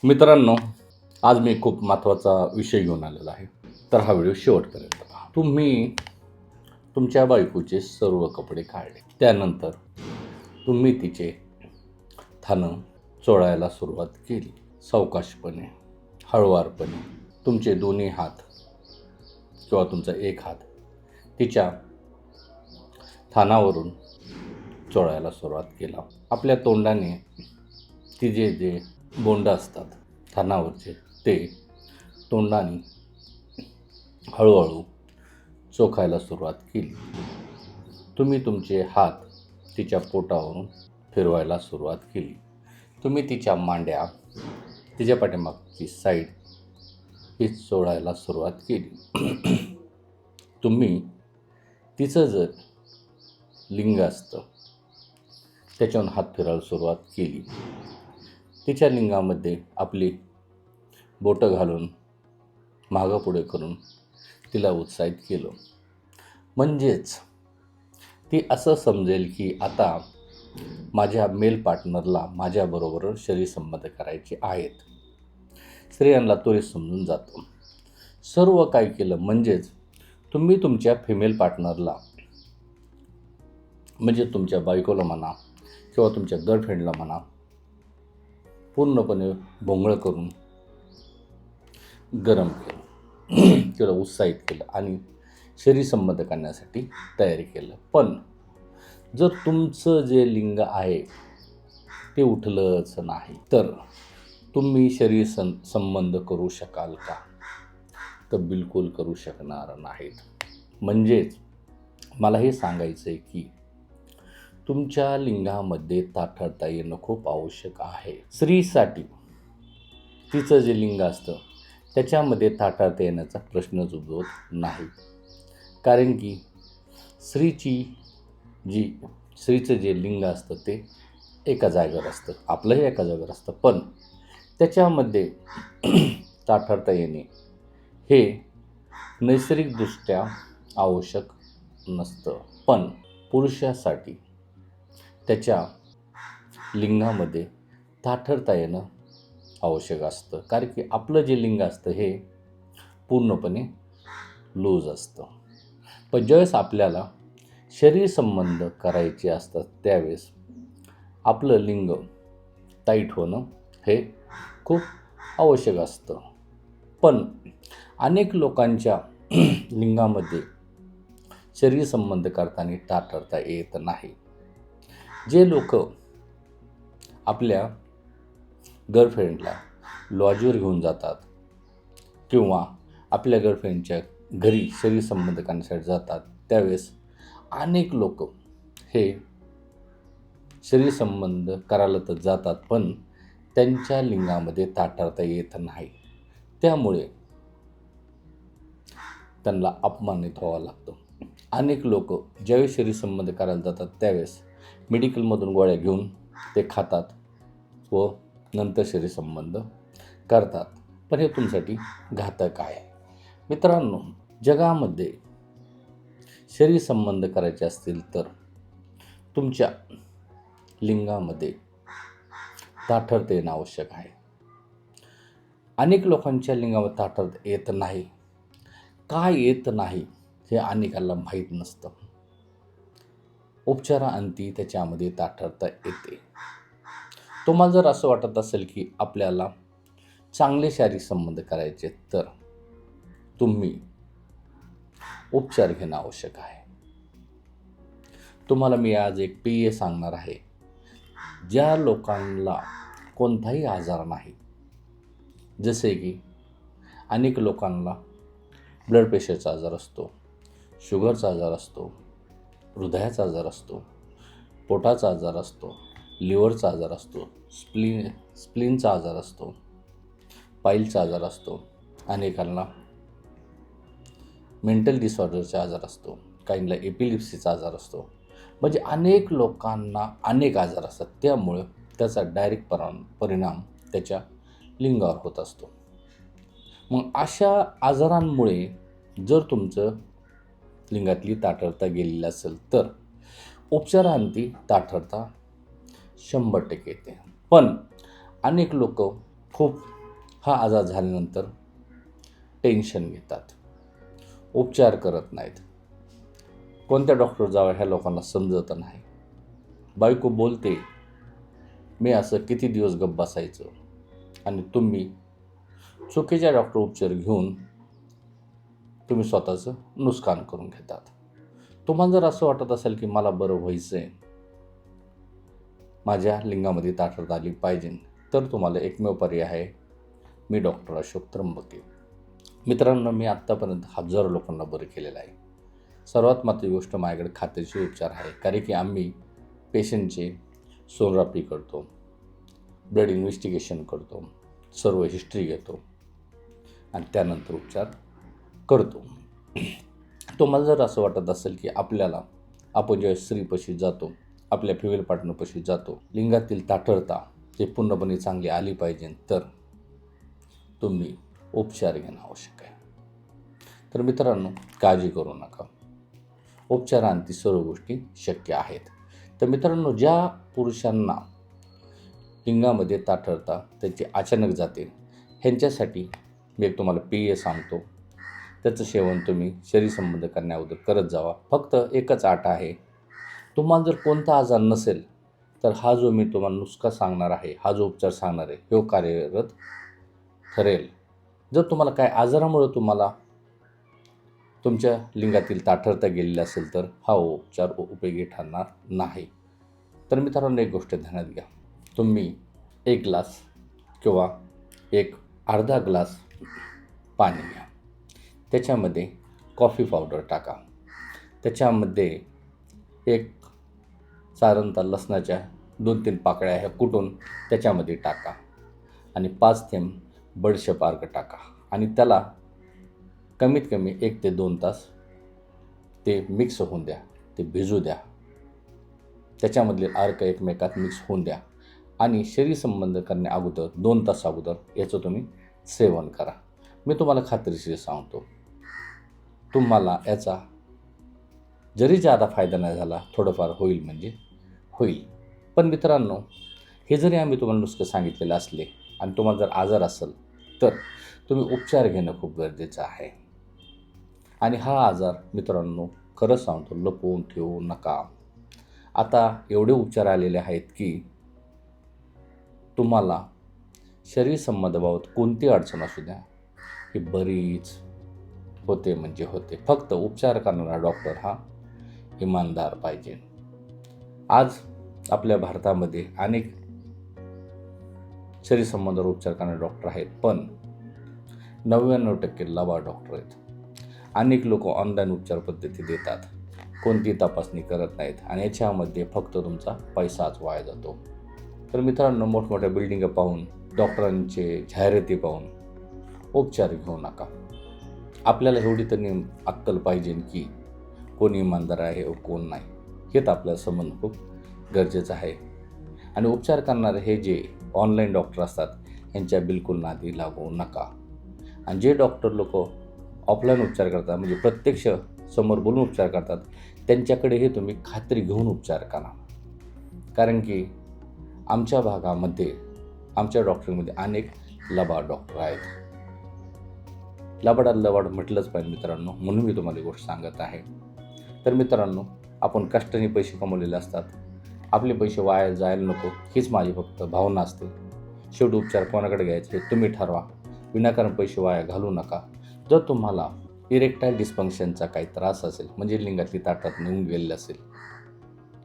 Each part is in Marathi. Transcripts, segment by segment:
मित्रांनो, आज मी खूप महत्त्वाचा विषय घेऊन आलेला आहे. तर हा व्हिडिओ शेवटपर्यंत पहा. तुम्ही तुमच्या बायकोचे सर्व कपडे काढले. त्यानंतर तुम्ही तिचे थानं चोळायला सुरुवात केली. सावकाशपणे, हळुवारपणे तुमचे दोन्ही हात किंवा तुमचा एक हात तिच्या थानावरून चोळायला सुरुवात केला. आपल्या तोंडाने तिचे जे बोंड असतात थानावरचे ते तोंडाने हळूहळू चोखायला सुरुवात केली. तुम्ही तुमचे हात तिच्या पोटावरून फिरवायला सुरुवात केली. तुम्ही तिच्या मांड्या, तिच्या पाठीमागची साईड ही चोळायला सुरुवात केली. तुम्ही तिचं जर लिंग असतं त्याच्यावरून हात फिरायला सुरुवात केली. तिच्या लिंगामध्ये आपली बोटं घालून मागं पुढे करून तिला उत्साहित केलं. म्हणजेच ती असं समजेल की आता माझ्या मेल पार्टनरला माझ्याबरोबर शरीरसंबंध करायचे आहेत. स्त्रियांना त्वरित समजून जातं. सर्व काय केलं म्हणजेच तुम्ही तुमच्या फिमेल पार्टनरला म्हणजे तुमच्या बायकोला म्हणा किंवा तुमच्या गर्लफ्रेंडला म्हणा पूर्णपणे भोंगळं करून गरम केलं किंवा उत्साहित केलं आणि शरीरसंबंध करण्यासाठी तयारी केलं. पण जर तुमचं जे लिंग आहे ते उठलंच नाही तर तुम्ही संबंध करू शकाल का? तर बिलकुल करू शकणार नाहीत. म्हणजेच मला हे सांगायचं आहे की तुमच्या लिंगामध्ये ताठरता येणं खूप आवश्यक आहे. स्त्रीसाठी तिचं जे लिंग असतं त्याच्यामध्ये ताठरता येण्याचा प्रश्नच उद्भवत नाही. कारण की स्त्रीचं जे लिंग असतं ते एका जागेवर असतं, आपलंही एका जागेवर असतं. पण त्याच्यामध्ये ताठरता येणे हे नैसर्गिकदृष्ट्या आवश्यक नसतं. पण पुरुषासाठी त्याच्या लिंगामध्ये ताठरता येणं आवश्यक असतं. कारण की आपलं जे लिंग असतं हे पूर्णपणे लूज असतं. पण ज्यावेळेस आपल्याला शरीरसंबंध करायचे असतात त्यावेळेस आपलं लिंग टाईट होणं हे खूप आवश्यक असतं. पण अनेक लोकांच्या लिंगामध्ये शरीरसंबंध करताना ताठरता येत नाही. जे लोक आपल्या गर्लफ्रेंडला लॉजवर घेऊन जातात किंवा आपल्या गर्लफ्रेंडच्या घरी शरीरसंबंध करण्यासाठी जातात त्यावेळेस अनेक लोक हे शरीरसंबंध करायला तर जातात पण त्यांच्या लिंगामध्ये ताठरता येत नाही. त्यामुळे त्यांना अपमानित व्हावं लागतं. अनेक लोक ज्यावेळेस शरीरसंबंध करायला जातात त्यावेळेस मेडिकलमधून गोळ्या घेऊन ते खातात व नंतर शरीरसंबंध करतात. पण हे तुमच्यासाठी घातक आहे. मित्रांनो, जगामध्ये शरीरसंबंध करायचे असतील तर तुमच्या लिंगामध्ये ताठरता येणं आवश्यक आहे. अनेक लोकांच्या लिंगामध्ये ताठरता येत नाही. काय येत नाही हे अनेकाला माहीत नसतं. उपचाराअंती त्याच्यामध्ये ताठरता येते. तुम्हाला जर असं वाटत असेल की आपल्याला चांगले शारीरिक संबंध करायचे तर तुम्ही उपचार घेणं आवश्यक आहे. तुम्हाला मी आज एक पेय सांगणार आहे. ज्या लोकांना कोणताही आजार नाही, जसे की अनेक लोकांना ब्लड प्रेशरचा आजार असतो, शुगरचा आजार असतो, हृदयाचा आजार असतो, पोटाचा आजार असतो, लिव्हरचा आजार असतो, स्प्लीनचा आजार असतो, पाईलचा आजार असतो, अनेकांना मेंटल डिसऑर्डरचा आजार असतो, काहींना एपिलिप्सीचा आजार असतो. म्हणजे अनेक लोकांना अनेक आजार असतात. त्यामुळे त्याचा डायरेक्ट परिणाम त्याच्या लिंगावर होत असतो. मग अशा आजारांमुळे जर तुमचं लिंगातली ताठरता गेलेली असेल तर उपचारांती ताठरता 100% येते. पण अनेक लोक खूप हा आजार झाल्यानंतर टेन्शन घेतात, उपचार करत नाहीत. कोणत्या डॉक्टर जावं ह्या लोकांना समजत नाही. बायको बोलते, मी असं किती दिवस गप्प बसायचं, आणि तुम्ही चुकीच्या डॉक्टर उपचार घेऊन तुम्ही स्वतःचं नुकसान करून घेतात. तुम्हाला जर असं वाटत असेल की मला बरं व्हायचं आहे, माझ्या लिंगामध्ये ताकद आली पाहिजे, तर तुम्हाला एकमेव पर्याय आहे, मी डॉक्टर अशोक त्र्यंबके. मित्रांनो, मी आत्तापर्यंत हजारो लोकांना बरं केलेलं आहे. सर्वात महत्त्वाची गोष्ट, माझ्याकडे खात्रीशीर उपचार आहे. कारण की आम्ही पेशंटचे सोनोग्राफी करतो, ब्लड इन्व्हेस्टिगेशन करतो, सर्व हिस्ट्री घेतो आणि त्यानंतर उपचार करतो. तुम्हाला जर असं वाटत असेल की आपण जेव्हा स्त्रीपाशी जातो, आपल्या फिमेल पार्टनरपाशी जातो, लिंगातील ताठरता ते पूर्णपणे चांगली आली पाहिजे, तर तुम्ही उपचार घेणं आवश्यक आहे. तर मित्रांनो, काळजी करू नका, उपचारांती सर्व गोष्टी शक्य आहेत. तर मित्रांनो, ज्या पुरुषांना लिंगामध्ये ताठरता त्याची अचानक जाते, ह्यांच्यासाठी मी एक तुम्हाला पेय सांगतो. त्याचं सेवन तुम्ही शरीर संबंध करण्याअगोदर करत जावा. फक्त एकच अट आहे, तुम्हाला जर कोणता आजार नसेल तर हा जो मी तुम्हाला नुस्खा सांगणार आहे, हा जो उपचार सांगणार आहे, तो कार्यरत ठरेल. जर तुम्हाला काय आजारामुळे तुम्हाला तुमच्या लिंगातील ताठरता गेलेली असेल तर हा उपचार उपयोगी ठरणार नाही. तर मित्रांनो, एक गोष्ट ध्यानात घ्या, तुम्ही 1 ग्लास किंवा एक अर्धा ग्लास पाणी घ्या, त्याच्यामध्ये कॉफी पावडर टाका, त्याच्यामध्ये एक साधारणतः लसणाच्या 2-3 पाकळ्या ह्या कुटून त्याच्यामध्ये टाका आणि 5 थेंब बडीशेप अर्क टाका आणि त्याला कमीत कमी 1 ते 2 तास ते मिक्स होऊन द्या, ते भिजू द्या, त्याच्यामधले अर्क एकमेकात मिक्स होऊन द्या आणि शरीर संबंध करण्या अगोदर 2 तास अगोदर याचं तुम्ही सेवन करा. मी तुम्हाला खात्रीशीर सांगतो, तुम्हाला याचा जरी जादा फायदा नाही झाला, थोडंफार होईल म्हणजे होईल. पण मित्रांनो, हे जरी आम्ही तुम्हाला नुसतं सांगितलेलं असले आणि तुम्हाला जर आजार असेल तर तुम्ही उपचार घेणं खूप गरजेचं आहे. आणि हा आजार मित्रांनो, खरं सांगतो, लपवून ठेवू नका. आता एवढे उपचार आलेले आहेत की तुम्हाला शरीर संबंधाबाबत कोणती अडचण असू द्या, ही बरीच होते म्हणजे होते. फक्त उपचार करणारा डॉक्टर हा इमानदार पाहिजे. आज आपल्या भारतामध्ये अनेक शरीर संबंधावर उपचार करणारे डॉक्टर आहेत, पण 99% लबाड डॉक्टर आहेत. अनेक लोक ऑनलाईन उपचार पद्धती देतात, कोणती तपासणी करत नाहीत आणि याच्यामध्ये फक्त तुमचा पैसाच वाया जातो. तर मित्रांनो, मोठमोठ्या बिल्डिंग पाहून, डॉक्टरांचे जाहिराती पाहून उपचार घेऊ नका. आपल्याला एवढी तरी अक्कल पाहिजे की कोण इमानदार आहे व कोण नाही, हे तर आपल्याला समजणं खूप गरजेचं आहे. आणि उपचार करणारे हे जे ऑनलाईन डॉक्टर असतात, यांच्या बिलकुल नादी लागू नका. आणि जे डॉक्टर लोक ऑफलाईन उपचार करतात, म्हणजे प्रत्यक्ष समोर बोलून उपचार करतात, त्यांच्याकडेही तुम्ही खात्री घेऊन उपचार करा. कारण की आमच्या भागामध्ये, आमच्या डॉक्टरमध्ये अनेक लबाड डॉक्टर आहेत. लबाड म्हटलंच पाहिजे मित्रांनो, म्हणून मी तुम्हाला गोष्ट सांगत आहे. तर मित्रांनो, आपण कष्टाने पैसे कमवलेले असतात, आपले पैसे वाया जायला नको, हीच माझी फक्त भावना असते. शेवटी उपचार कोणाकडे घ्यायचे हे तुम्ही ठरवा, विनाकारण पैसे वाया घालू नका. जर तुम्हाला इरेक्टाईल डिस्फंक्शनचा काही त्रास असेल, म्हणजे लिंगातली ताकद निघून गेलेली असेल,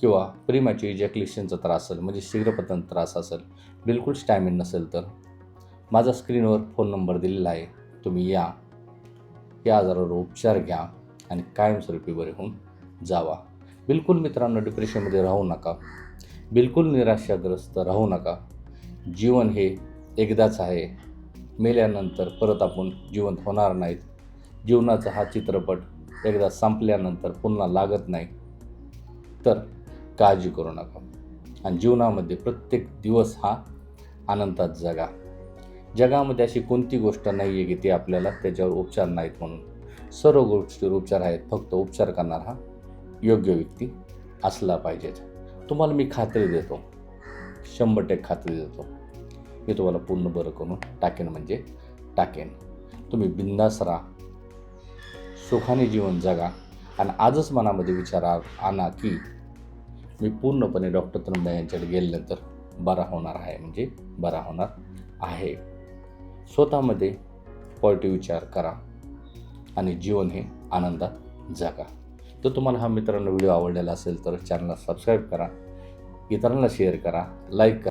किंवा प्रीमॅच्युअर इजॅक्युलेशनचा त्रास असेल, म्हणजे शीघ्रपतन त्रास असेल, बिलकुल स्टॅमिन नसेल, तर माझा स्क्रीनवर फोन नंबर दिलेला आहे, तुम्ही या आजारावर उपचार घ्या आणि कायमस्वरूपी बरे होऊन जावा. बिलकुल मित्रांनो, डिप्रेशनमध्ये राहू नका, बिलकुल निराशाग्रस्त राहू नका. जीवन हे एकदाच आहे, मेल्यानंतर परत आपण जिवंत होणार नाहीत. जीवनाचा हा चित्रपट एकदा संपल्यानंतर पुन्हा लागत नाही. तर काळजी करू नका आणि जीवनामध्ये प्रत्येक दिवस हा आनंदात जगा. जगामध्ये अशी कोणती गोष्ट नाही आहे की ती आपल्याला त्याच्यावर उपचार नाहीत म्हणून. सर्व गोष्टीवर उपचार आहेत, फक्त उपचार करणारा हा योग्य व्यक्ती असला पाहिजेत. तुम्हाला मी खात्री देतो, 100% खात्री देतो मी तुम्हाला पूर्ण बरं करून टाकेन म्हणजे टाकेन. तुम्ही बिंदास राहा, सुखाने जीवन जगा आणि आजच मनामध्ये विचार आणा की मी पूर्णपणे डॉक्टर तनमदास यांच्याकडे गेल्यानंतर बरा होणार आहे म्हणजे बरा होणार आहे. स्वतःमध्ये पॉझिटिव्ह विचार करा आणि जीवन हे आनंदात जगा. जर तुम्हाला हा मित्रांनो व्हिडिओ आवडलेला असेल तर चॅनलला सबस्क्राईब करा, इतरांना शेअर करा, लाईक करा.